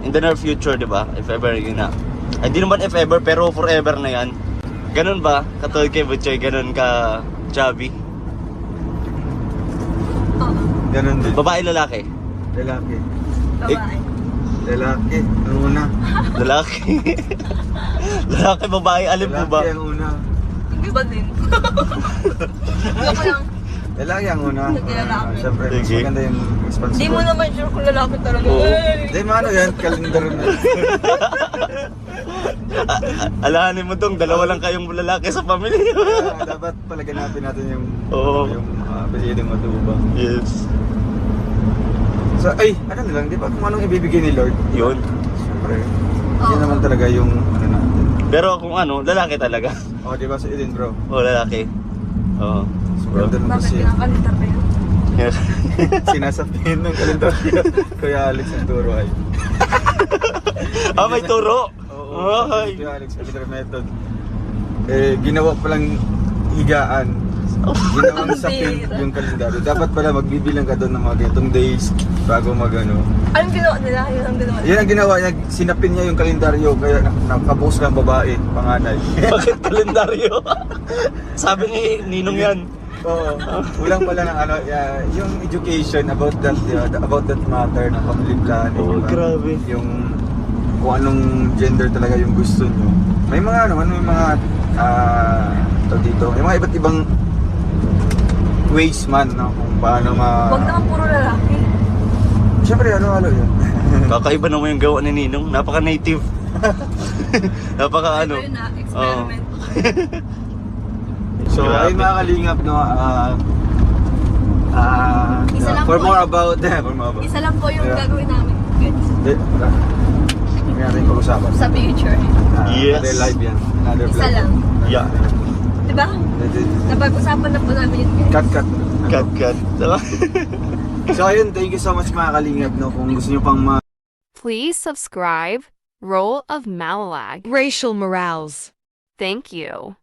In the near future, di ba? If ever yun na. Hindi naman if ever, pero forever na yan. Ganun ba? Katulad kay Butchoy, ganun ka chubby? Ganun din. Babae, lalaki? Lalaki. Babae. Lalaki. Ang una. Lalaki. Lalaki, babae, alam mo ba? Lalaki ang una. Hindi ba din? Joke lang. Lalaki ang una. Sige, lalaki. Siyempre, mas Sige. maganda yung responsible. Hindi mo naman sure kung lalaki talaga. Oo. Hindi, ano yan? Kalendar na. Alahanin mo tong, dalawa lang kayong lalaki sa pamilya. Dapat palaganapin natin yung Oo. yung pwedeng matubang. Yes. So, ay, ano na lang, di ba kung anong ibibigay ni Lord? Yun. Siyempre, Oo. yun naman talaga yung ano natin. Pero kung ano, lalaki talaga. O, di ba sa Eden, bro? O, lalaki. Oo. Bro. Ganda naman Bakit kasi kinakalitar ba yun? sinasabihin ng kalendar niya. Kuya Alex ang turo ay. Ah, may turo? Oo, Ay. Kuya Alex, kalendar method. Ginawa palang higaan. Ginawang sapin yung kalendaryo. Dapat pala magbibilang ka doon ng mga ganitong days bago magano. Anong ginawa nila? Yun ang ginawa nila. Yan ang ginawa niya, sinapin niya yung kalendaryo kaya nakabuhos lang babae, panganay. Bakit kalendaryo? Sabi ni Ninong yan. Oo. Kulang pala ng ano, yung education about that matter ng family planning. Oh, diba? grabe. Yung kung anong gender talaga yung gusto nyo. May mga naman, may mga dito, may mga iba't ibang ways man, no? Kung paano Huwag naman puro lalaki. Siyempre, ano yun. Kakaiba naman yung gawa ni Ninong. Napaka-native. Napaka ano. Ito yun na, experiment. So, Grabe. ayun mga kalingap, no? Isa lang for po. more about Isa lang po yung Yeah. gagawin namin. Hindi, wala. May natin pag-usapan. Sa future. Yes. Another live yan. Another Isa vlog. lang. Yeah. Diba? Napag-usapan na po namin yun. Cut. Cut. So ayun, thank you so much mga kalingap, no? Kung gusto nyo pang Please subscribe. Role of Malalag. Racial Morales. Thank you.